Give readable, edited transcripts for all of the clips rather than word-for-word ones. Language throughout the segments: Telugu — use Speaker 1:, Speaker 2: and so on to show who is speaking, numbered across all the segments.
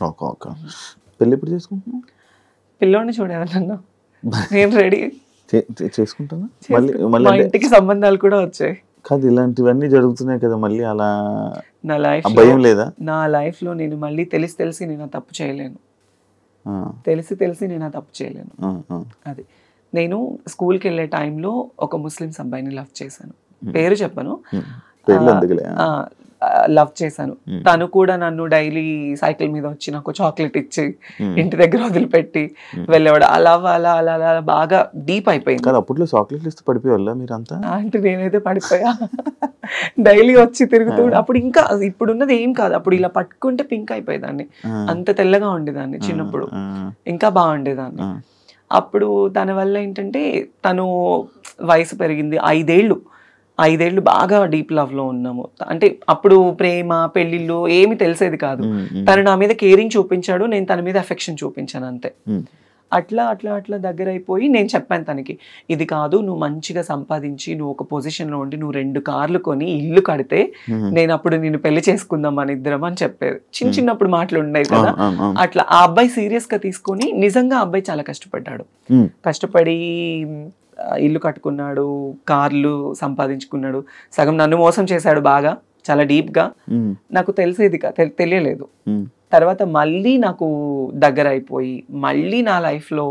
Speaker 1: Okay okay. పెళ్ళి ఎప్పుడు చేసుకుంటున్నావు?
Speaker 2: పిల్లోడిని చూడాలన్నా నేను రెడీ
Speaker 1: చేసుకుంటానా?
Speaker 2: మా ఇంటికి సంబంధాలు కూడా వచ్చాయి.
Speaker 1: కాదు, ఇలాంటివన్నీ జరుగుతున్నాయి కదా మళ్ళీ, అలా
Speaker 2: నా లైఫ్
Speaker 1: భయం లేదా?
Speaker 2: నా లైఫ్ లో నేను మళ్ళీ తెలిసి నేను ఆ తప్పు చేయలేను. తెలిసి నేను ఆ తప్పు చేయలేను. అది నేను స్కూల్కి వెళ్ళే టైంలో ఒక ముస్లిమ్స్ అబ్బాయిని లవ్ చేశాను. పేరు చెప్పను, లవ్ చేశాను. తను కూడా నన్ను డైలీ సైకిల్ మీద వచ్చి నాకు చాక్లెట్ ఇచ్చి ఇంటి దగ్గర వదిలిపెట్టి వెళ్ళేవాడు. అలా అలా అలా అలా బాగా డీప్ అయిపోయింది.
Speaker 1: అప్పట్లో చాక్లెట్లు ఇస్తే పడిపోయేవాళ్ళ మీరంతా?
Speaker 2: అంటే నేనైతే పడిపోయా. డైలీ వచ్చి తిరుగుతూ, అప్పుడు ఇంకా ఇప్పుడున్నది ఏం కాదు, అప్పుడు ఇలా పట్టుకుంటే పింక్ అయిపోయేదాన్ని, అంత తెల్లగా ఉండేదాన్ని చిన్నప్పుడు, ఇంకా బాగుండేదాన్ని. అప్పుడు తన వల్ల ఏంటంటే తను వయసు పెరిగింది, 5 ఏళ్ళు బాగా డీప్ లవ్ లో ఉన్నాము. అంటే అప్పుడు ప్రేమ పెళ్లిళ్ళు ఏమి తెలిసేది కాదు. తను నా మీద కేరింగ్ చూపించాడు, నేను తన మీద అఫెక్షన్ చూపించాను అంతే. అట్లా అట్లా అట్లా దగ్గర అయిపోయి నేను చెప్పాను తనకి, ఇది కాదు, నువ్వు మంచిగా సంపాదించి నువ్వు ఒక పొజిషన్ లో ఉండి నువ్వు 2 కార్లు కొని ఇల్లు కడితే నేను అప్పుడు నేను పెళ్లి చేసుకుందాం మన ఇద్దరం అని చెప్పేది. చిన్నప్పుడు మాటలు ఉండేవి కదా అట్లా. ఆ అబ్బాయి సీరియస్ గా తీసుకొని, నిజంగా ఆ అబ్బాయి చాలా కష్టపడ్డాడు. కష్టపడి ఇల్లు కట్టుకున్నాడు, కార్లు సంపాదించుకున్నాడు, సగం నన్ను మోసం చేశాడు బాగా, చాలా డీప్ గా. నాకు తెలియలేదు. తర్వాత మళ్ళీ నాకు దగ్గర అయిపోయి మళ్ళీ నా లైఫ్ లో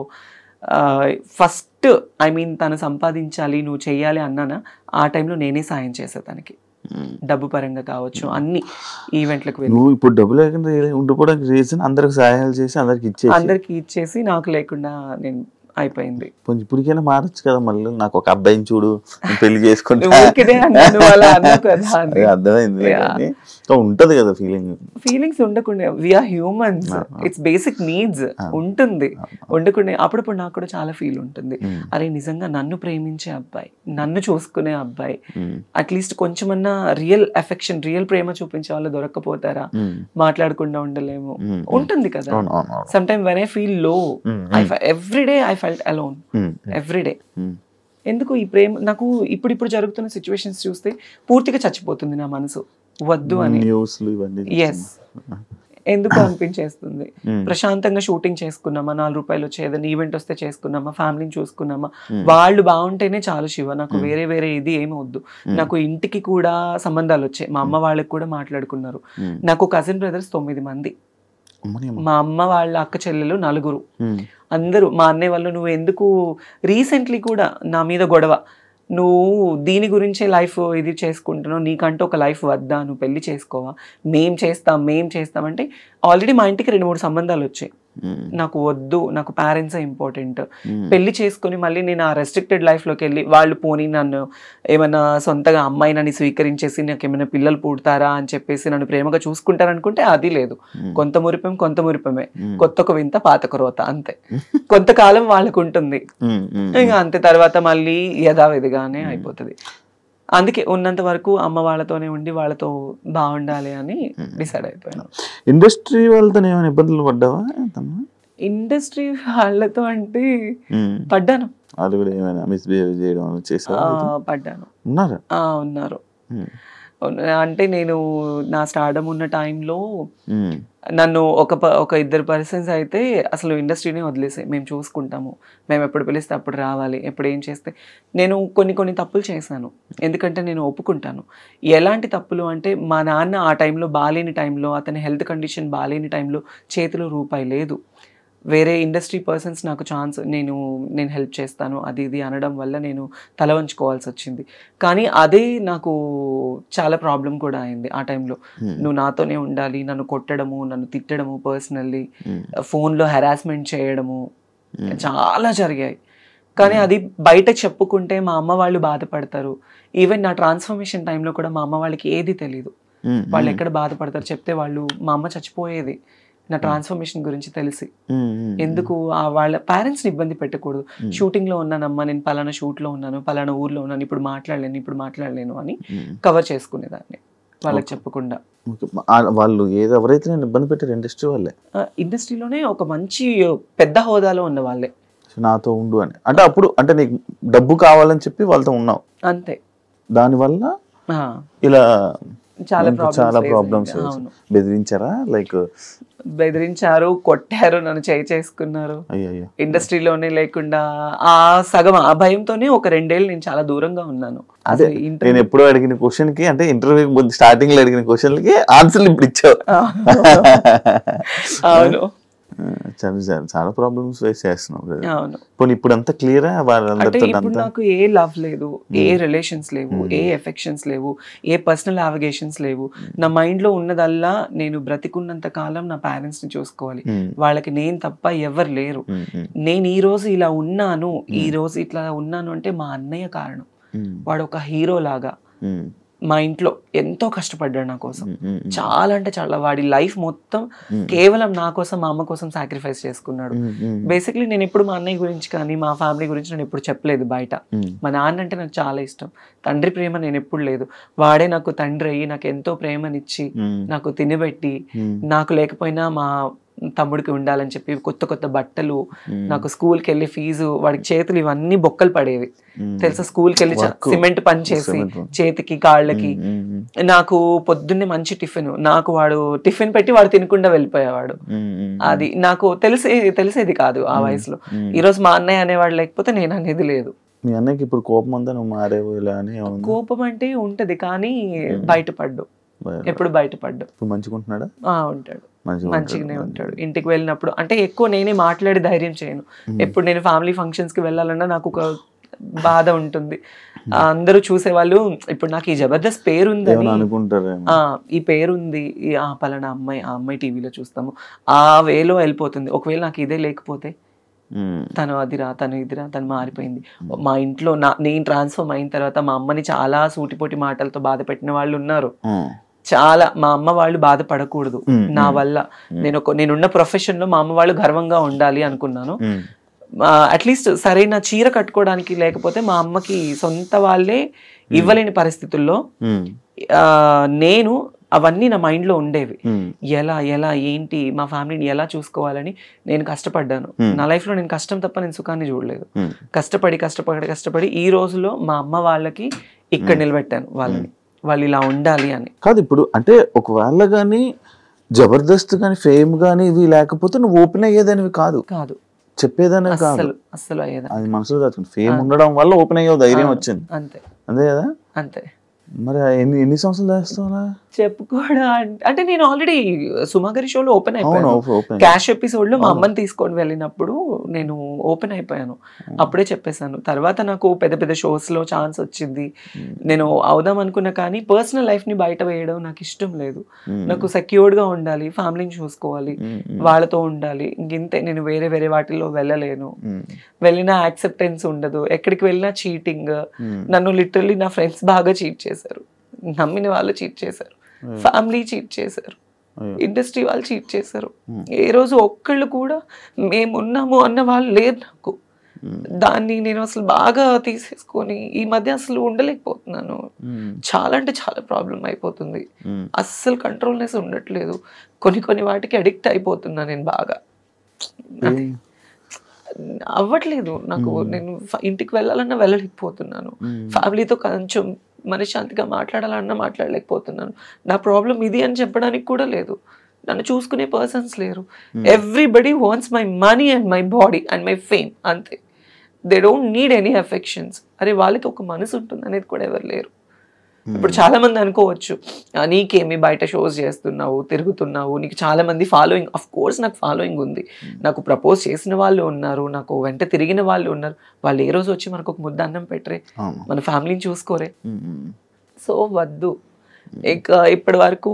Speaker 2: ఫస్ట్ తను సంపాదించాలి నువ్వు చెయ్యాలి అన్నానా, ఆ టైంలో నేనే సాయం చేసా తనకి, డబ్బు పరంగా కావచ్చు, అన్ని ఈవెంట్లకు వెళ్ళి.
Speaker 1: ఇప్పుడు డబ్బు లేకుండా ఉండిపోవడానికి రీజన్ అందరికి సహాయాలు చేసి అందరికి
Speaker 2: ఇచ్చేసి నాకు లేకుండా నేను అయిపోయింది.
Speaker 1: ఇప్పటికైనా మారచ్చు కదా, మళ్ళీ నాకు ఒక అబ్బాయిని చూడు పెళ్లి చేసుకుంటే అర్థమైంది. ఉంటది కదా
Speaker 2: ఫీలింగ్స్ ఉండకుండా, we are humans, it's basic needs ఉంటుంది. ఉండకుండా అప్పుడప్పుడు నాకు కూడా చాలా ఫీల్ ఉంటుంది, అరే నిజంగా నన్ను ప్రేమించే అబ్బాయి, నన్ను చూసుకునే అబ్బాయి, అట్లీస్ట్ కొంచెమన్నా రియల్ అఫెక్షన్, రియల్ ప్రేమ చూపించే వాళ్ళు దొరక్కపోతారా, మాట్లాడకుండా ఉండలేము, ఉంటుంది కదా. Some time when I feel low, everyday I felt alone, everyday. ఎందుకు ఈ ప్రేమ నాకు ఇప్పుడు జరుగుతున్న సిచ్యువేషన్స్ చూస్తే పూర్తిగా చచ్చిపోతుంది నా మనసు, వద్దు అని. ఎస్, ఎందుకు అనిపించేస్తుంది. ప్రశాంతంగా షూటింగ్ చేసుకున్నామా, 4 రూపాయలు వచ్చే ఏదైనా ఈవెంట్ వస్తే చేసుకున్నామా, ఫ్యామిలీని చూసుకున్నామా, వాళ్ళు బాగుంటేనే చాలు శివ, నాకు వేరే ఇది ఏమి వద్దు. నాకు ఇంటికి కూడా సంబంధాలు వచ్చాయి, మా అమ్మ వాళ్ళకి కూడా మాట్లాడుకున్నారు. నాకు కజిన్ బ్రదర్స్ 9 మంది, మా అమ్మ వాళ్ళ అక్క చెల్లెలు 4, అందరూ. మా అన్నయ్య వాళ్ళు, నువ్వు ఎందుకు రీసెంట్లీ కూడా నా మీద గొడవ, నువ్వు దీని గురించే లైఫ్ ఇది చేసుకుంటున్నావు, నీకంటూ ఒక లైఫ్ వద్దా, నువ్వు పెళ్లి చేసుకోవా, మేం చేస్తాం అంటే ఆల్రెడీ మా ఇంటికి 2-3 సంబంధాలు వచ్చాయి. నాకు వద్దు, నాకు పేరెంట్సే ఇంపార్టెంట్. పెళ్లి చేసుకుని మళ్ళీ నేను ఆ రెస్ట్రిక్టెడ్ లైఫ్లోకి వెళ్ళి వాళ్ళు పోనీ నన్ను ఏమైనా సొంతగా అమ్మాయి నన్ను స్వీకరించేసి నాకు ఏమైనా పిల్లలు పుడతారా అని చెప్పేసి నన్ను ప్రేమగా చూసుకుంటారనుకుంటే అది లేదు. కొంత మురిపమే, కొత్తొక వింత పాతక రోత, అంతే. కొంతకాలం వాళ్ళకు ఉంటుంది, ఇంకా అంతే. తర్వాత మళ్ళీ యథావిధిగానే అయిపోతుంది. అందుకే ఉన్నంత వరకు అమ్మ వాళ్ళతోనే ఉండి వాళ్ళతో బాగుండాలి అని డిసైడ్ అయిపోయాను.
Speaker 1: ఇండస్ట్రీ వాళ్ళతో ఏమైనా ఇబ్బందులు పడ్డావా?
Speaker 2: ఇండస్ట్రీ వాళ్ళతో అంటే పడ్డాను. పడ్డాను. ఉన్నారు. అంటే నేను నా స్టార్డమ్ ఉన్న టైంలో నన్ను ఒక 2 పర్సన్స్ అయితే అసలు ఇండస్ట్రీనే వదిలేసాయి, మేము చూసుకుంటాము, మేము ఎప్పుడు పిలిస్తే అప్పుడు రావాలి, ఎప్పుడు ఏం చేస్తే. నేను కొన్ని తప్పులు చేశాను, ఎందుకంటే నేను ఒప్పుకుంటాను. ఎలాంటి తప్పులు అంటే, మా నాన్న ఆ టైంలో బాలేని టైంలో, అతని హెల్త్ కండిషన్ బాలేని టైంలో చేతిలో రూపాయి లేదు. వేరే ఇండస్ట్రీ పర్సన్స్ నాకు ఛాన్స్, నేను హెల్ప్ చేస్తాను అది ఇది అనడం వల్ల నేను తల వంచుకోవాల్సి వచ్చింది. కానీ అదే నాకు చాలా ప్రాబ్లం కూడా అయింది ఆ టైంలో. నువ్వు నాతోనే ఉండాలి, నన్ను కొట్టడము, నన్ను తిట్టడము, పర్సనల్లీ ఫోన్లో హెరాస్మెంట్ చేయడము చాలా జరిగాయి. కానీ అది బయట చెప్పుకుంటే మా అమ్మ వాళ్ళు బాధపడతారు. ఈవెన్ నా ట్రాన్స్ఫర్మేషన్ టైంలో కూడా మా అమ్మ వాళ్ళకి ఏది తెలీదు, వాళ్ళు ఎక్కడ బాధపడతారు చెప్తే. మా అమ్మ చచ్చిపోయేది నా ట్రాన్స్ఫర్మేషన్ గురించి తెలిసి. ఎందుకు వాళ్ళ పేరెంట్స్ ని ఇబ్బంది పెట్టకూడదు. షూటింగ్ లో ఉన్నానమ్మా, నేను పలానా షూట్ లో ఉన్నాను, పలానా ఊర్లో ఉన్నాను, ఇప్పుడు మాట్లాడలేను అని కవర్ చేసుకునేదాన్ని వాళ్ళకి చెప్పకుండా.
Speaker 1: వాళ్ళు ఎవరైతే ఇబ్బంది పెట్టారు
Speaker 2: ఇండస్ట్రీలోనే ఒక మంచి పెద్ద హోదాలో ఉన్న వాళ్ళే
Speaker 1: నాతో ఉండు అని. అంటే అప్పుడు అంటే నీకు డబ్బు కావాలని చెప్పి వాళ్ళతో ఉన్నావు
Speaker 2: అంతే.
Speaker 1: దానివల్ల ఇలా
Speaker 2: చాలా
Speaker 1: ప్రాబ్లమ్స్ బెదిరించారా? లైక్
Speaker 2: బెదిరించారు, కొట్టారు, నన్ను చేసుకున్నారు. ఇండస్ట్రీలోనే లేకుండా ఆ సగం ఆ భయంతోనే ఒక 2 ఏళ్ళు నేను చాలా దూరంగా ఉన్నాను.
Speaker 1: అదే నేను ఎప్పుడు అడిగిన క్వశ్చన్ కి, అంటే ఇంటర్వ్యూ స్టార్టింగ్ లో అడిగిన క్వశ్చన్లకి ఆన్సర్లు ఇప్పుడు ఇచ్చావు.
Speaker 2: అవును,
Speaker 1: చాలా ప్రాబ్లమ్స్ ఫేస్ చేస్తున్నావు.
Speaker 2: అవును.
Speaker 1: ఇప్పుడు అంతా క్లియరా?
Speaker 2: అంటే ఇప్పుడు నాకు ఏ లవ్ లేదు, ఏ రిలేషన్స్ లేవు, ఏ ఎఫెక్షన్స్ లేవు, ఏ పర్సనల్ అవగేషన్స్ లేవు. నా మైండ్ లో ఉన్నదల్లా నేను బ్రతికున్నంత కాలం నా పేరెంట్స్ ని చూసుకోవాలి, వాళ్ళకి నేను తప్ప ఎవరు లేరు. నేను ఈ రోజు ఇలా ఉన్నాను, ఈ రోజు ఇట్లా ఉన్నాను అంటే మా అన్నయ్య కారణం. వాడు ఒక హీరో లాగా మా ఇంట్లో ఎంతో కష్టపడ్డాడు నా కోసం. చాలా అంటే చాలా, వాడి లైఫ్ మొత్తం కేవలం నా కోసం, మా అమ్మ కోసం సాక్రిఫైస్ చేసుకున్నాడు. బేసిక్లీ నేను ఎప్పుడు మా అన్నయ్య గురించి కానీ మా ఫ్యామిలీ గురించి నేను ఎప్పుడు చెప్పలేదు బయట. మా నాన్న అంటే నాకు చాలా ఇష్టం, తండ్రి ప్రేమ నేను ఎప్పుడు లేదు. వాడే నాకు తండ్రి అయ్యి నాకు ఎంతో ప్రేమనిచ్చి నాకు తినబెట్టి, నాకు లేకపోయినా మా తమ్ముడికి ఉండాలని చెప్పి కొత్త కొత్త బట్టలు, నాకు స్కూల్కి వెళ్ళి ఫీజు, వాడికి చేతులు ఇవన్నీ బొక్కలు పడేవి తెలుసా. స్కూల్కి వెళ్ళి సిమెంట్ పని చేసి చేతికి కాళ్ళకి, నాకు పొద్దున్నే మంచి టిఫిన్, నాకు వాడు టిఫిన్ పెట్టి వాడు తినకుండా వెళ్ళిపోయేవాడు. అది నాకు తెలిసేది కాదు ఆ వయసులో. ఈ రోజు మా అన్నయ్య అనేవాడు లేకపోతే నేను అనేది లేదు.
Speaker 1: మీ అన్నయ్యకి ఇప్పుడు కోపం ఉందా నువ్వు మారేవు ఇలా అని?
Speaker 2: కోపం అంటే ఉంటది కానీ బయటపడ్డు, ఎప్పుడు బయటపడ్డు.
Speaker 1: మంచిగా ఉంటున్నాడా?
Speaker 2: ఉంటాడు, మంచిగానే ఉంటాడు. ఇంటికి వెళ్ళినప్పుడు అంటే ఎక్కువ నేనే మాట్లాడి ధైర్యం చేయను. ఎప్పుడు నేను ఫ్యామిలీ ఫంక్షన్స్ కి వెళ్ళాలన్నా నాకు ఒక బాధ ఉంటుంది. అందరూ చూసేవాళ్ళు ఇప్పుడు నాకు ఈ జబర్దస్త్ పేరు ఉంది, ఈ పేరు ఉంది, ఆ పలానా అమ్మాయి, ఆ అమ్మాయి టీవీలో చూస్తాము, ఆ వేలో వెళ్ళిపోతుంది. ఒకవేళ నాకు ఇదే లేకపోతే తను అదిరా, తను ఇదిరా, తను మారిపోయింది. మా ఇంట్లో నేను ట్రాన్స్ఫర్మ్ అయిన తర్వాత మా అమ్మని చాలా సూటిపోటి మాటలతో బాధ పెట్టిన వాళ్ళు ఉన్నారు. చాలా, మా అమ్మ వాళ్ళు బాధపడకూడదు నా వల్ల. నేనున్న ప్రొఫెషన్ లో మా అమ్మ వాళ్ళు గర్వంగా ఉండాలి అనుకున్నాను. అట్లీస్ట్ సరైన చీర కట్టుకోవడానికి లేకపోతే మా అమ్మకి సొంత వాళ్ళే ఇవ్వలేని పరిస్థితుల్లో నేను అవన్నీ నా మైండ్ లో ఉండేవి. ఎలా ఏంటి మా ఫ్యామిలీని ఎలా చూసుకోవాలని నేను కష్టపడ్డాను. నా లైఫ్ లో నేను కష్టం తప్ప నేను సుఖాన్ని చూడలేదు. కష్టపడి ఈ రోజులో మా అమ్మ వాళ్ళకి ఇక్కడ నిలబెట్టాను వాళ్ళని, వాళ్ళు ఇలా ఉండాలి అని.
Speaker 1: కాదు ఇప్పుడు అంటే ఒకవేళ గానీ జబర్దస్త్ గానీ ఫేమ్ గానీ ఇవి లేకపోతే నువ్వు ఓపెన్ అయ్యేదానివి కాదు, చెప్పేదానివి కాదు,
Speaker 2: అస్సలు అయ్యేదా.
Speaker 1: అది మనసులో దాచుకుంది. ఫేమ్ ఉండడం వల్ల ఓపెన్ అయ్యే ధైర్యం వచ్చింది,
Speaker 2: అంతే
Speaker 1: కదా.
Speaker 2: అంతే.
Speaker 1: మరి ఎన్ని సంవత్సరాలు చేస్తావా
Speaker 2: చెప్పుకోవడం అంటే నేను ఆల్రెడీ సుమాగరి షోలో ఓపెన్ అయిపోయాను. క్యాష్ ఎపిసోడ్ లో మా అమ్మని తీసుకొని వెళ్ళినప్పుడు నేను ఓపెన్ అయిపోయాను, అప్పుడే చెప్పేశాను. తర్వాత నాకు పెద్ద పెద్ద షోస్ లో ఛాన్స్ వచ్చింది, నేను అవుదాం అనుకున్నా. కానీ పర్సనల్ లైఫ్ ని బయట వేయడం నాకు ఇష్టం లేదు. నాకు సెక్యూర్డ్ గా ఉండాలి, ఫ్యామిలీని చూసుకోవాలి, వాళ్ళతో ఉండాలి. ఇంతే, నేను వేరే వాటిల్లో వెళ్ళలేను. వెళ్ళినా యాక్సెప్టెన్స్ ఉండదు, ఎక్కడికి వెళ్ళినా చీటింగ్. నన్ను లిటరల్లీ నా ఫ్రెండ్స్ బాగా చీట్ చేశారు, నమ్మిన వాళ్ళు చీట్ చేశారు, ఫ్యామిలీ చీట్ చేశారు, ఇండస్ట్రీ వాళ్ళు చీట్ చేశారు. ఏ రోజు ఒక్కళ్ళు కూడా మేమున్నాము అన్న వాళ్ళు లేరు నాకు. దాన్ని నేను అసలు బాగా తీసేసుకొని ఈ మధ్య అసలు ఉండలేకపోతున్నాను. చాలా అంటే చాలా ప్రాబ్లం అయిపోతుంది, అస్సలు కంట్రోల్నెస్ ఉండట్లేదు. కొన్ని వాటికి అడిక్ట్ అయిపోతున్నా నేను బాగా. అవ్వట్లేదు నాకు, నేను ఇంటికి వెళ్ళాలన్నా వెళ్ళలేకపోతున్నాను, ఫ్యామిలీతో కొంచెం మనశ్శాంతిగా మాట్లాడాలన్నా మాట్లాడలేకపోతున్నాను. నా ప్రాబ్లం ఇది అని చెప్పడానికి కూడా లేదు, నన్ను చూసుకునే పర్సన్స్ లేరు. Everybody wants my money and my body and my fame, అంతే. They don't need any affections. అరే వాళ్ళకి ఒక మనసు ఉంటుంది అనేది కూడా ఎవరు లేరు. ఇప్పుడు చాలా మంది అనుకోవచ్చు, నీకేమి బయట షోస్ చేస్తున్నావు, తిరుగుతున్నావు, నీకు చాలా మంది ఫాలోయింగ్. అఫ్ కోర్స్ నాకు ఫాలోయింగ్ ఉంది, నాకు ప్రపోజ్ చేసిన వాళ్ళు ఉన్నారు, నాకు వెంట తిరిగిన వాళ్ళు ఉన్నారు. వాళ్ళు ఏ రోజు వచ్చి మనకు ఒక ముద్ద అన్నం పెట్టరే, మన ఫ్యామిలీని చూసుకోరే. సో వద్దు, ఇప్పటి వరకు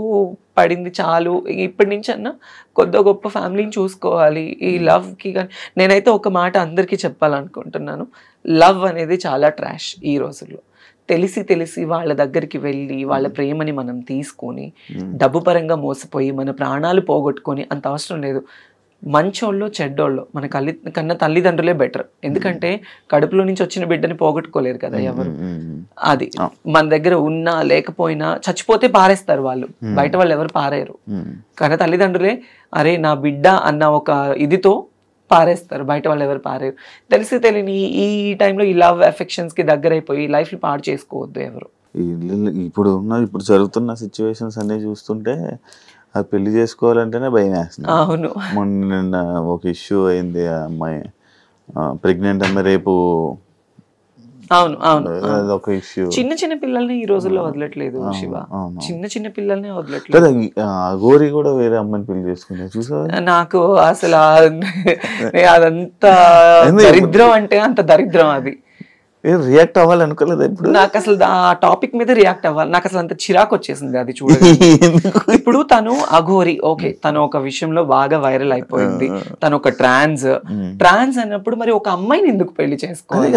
Speaker 2: పడింది చాలు. ఇప్పటి నుంచి అన్నా కొద్ది గొప్ప ఫ్యామిలీని చూసుకోవాలి. ఈ లవ్కి కానీ నేనైతే ఒక మాట అందరికీ చెప్పాలనుకుంటున్నాను, లవ్ అనేది చాలా ట్రాష్ ఈ రోజుల్లో. తెలిసి వాళ్ళ దగ్గరికి వెళ్ళి వాళ్ళ ప్రేమని మనం తీసుకొని డబ్బు పరంగా మోసపోయి మన ప్రాణాలు పోగొట్టుకొని అంత అవసరం లేదు. మంచోళ్ళు చెడ్డోళ్ళు మన కన్నా తల్లిదండ్రులే బెటర్. ఎందుకంటే కడుపులో నుంచి వచ్చిన బిడ్డని పోగొట్టుకోలేరు కదా ఎవరు. అది మన దగ్గర ఉన్నా లేకపోయినా చచ్చిపోతే పారేస్తారు వాళ్ళు, బయట వాళ్ళు ఎవరు పారేరు. కన్నా తల్లిదండ్రులే అరే నా బిడ్డ అన్న ఒక ఇదితో పారేస్తారు, బయట వాళ్ళు ఎవరు పారేరు. తెలియని ఈ టైంలో ఈ లవ్ ఎఫెక్షన్స్ కి దగ్గరైపోయి లైఫ్ పాడు చేసుకోవద్దు ఎవరు.
Speaker 1: ఇప్పుడు జరుగుతున్న సిచ్యువేషన్స్ అన్ని చూస్తుంటే అది పెళ్లి చేసుకోవాలంటేనే భయం వేస్తుంది.
Speaker 2: అవును.
Speaker 1: నిన్న ఒక ఇష్యూ అయింది, ఆ అమ్మాయి ప్రెగ్నెంట్ అమ్మాయి, రేపు
Speaker 2: అవును అవును
Speaker 1: అదొక ఇష్యూ.
Speaker 2: చిన్న చిన్న పిల్లల్ని ఈ రోజుల్లో వదలట్లేదు శివ, చిన్న చిన్న పిల్లల్ని వదలట్లేదు.
Speaker 1: గోరి కూడా వేరే అమ్మాయిని పెళ్లి చేసుకున్నా చూసా.
Speaker 2: నాకు అసలు అదంతా దరిద్రం అంటే అంత దరిద్రం అది.
Speaker 1: రియాక్ట్ అవ్వాలనుకోలేదు ఇప్పుడు.
Speaker 2: నాకు అసలు ఆ టాపిక్ మీద రియాక్ట్ అవ్వాలి, నాకు అసలు అంత చిరాకు వచ్చేసింది అది చూడండి. ఇప్పుడు తను అఘోరి, ఓకే, తను ఒక విషయంలో బాగా వైరల్ అయిపోయింది, తను ఒక ట్రాన్స్ అన్నప్పుడు మరి ఒక అమ్మాయిని ఎందుకు పెళ్లి చేసుకోవాలి?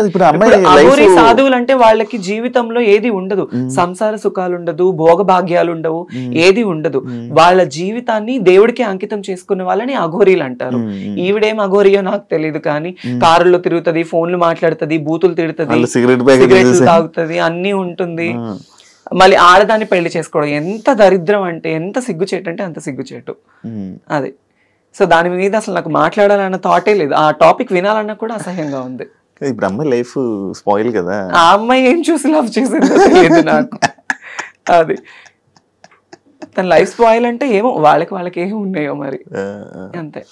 Speaker 2: అఘోరి సాధువులు అంటే వాళ్ళకి జీవితంలో ఏది ఉండదు, సంసార సుఖాలు ఉండదు, భోగభాగ్యాలు ఉండవు, ఏది ఉండదు. వాళ్ళ జీవితాన్ని దేవుడికి అంకితం చేసుకునే వాళ్ళని అఘోరీలు అంటారు. ఈవిడేం అఘోరియో నాకు తెలియదు, కానీ కారులో తిరుగుతుంది, ఫోన్లు మాట్లాడుతుంది, బూతులు తిడుతుంది, సిగరెట్లు తాగుతుంది, అన్ని ఉంటుంది. మళ్ళీ ఆడదాన్ని పెళ్లి చేసుకోవడం ఎంత దరిద్రం అంటే, ఎంత సిగ్గుచేటు అంటే అంత సిగ్గుచేటు అది. సో దాని మీద అసలు నాకు మాట్లాడాలన్న థాటే లేదు, ఆ టాపిక్ వినాలన్నా కూడా అసహ్యంగా ఉంది.
Speaker 1: ఇప్పుడు అమ్మాయి లైఫ్ స్పాయిల్ కదా.
Speaker 2: ఆ అమ్మాయి ఏం చూసి లవ్ చేసిందో తెలియదు నాకు. అది తన లైఫ్ స్పాయిల్ అంటే ఏమో వాళ్ళకి ఏమో ఉన్నాయో మరి, అంతే.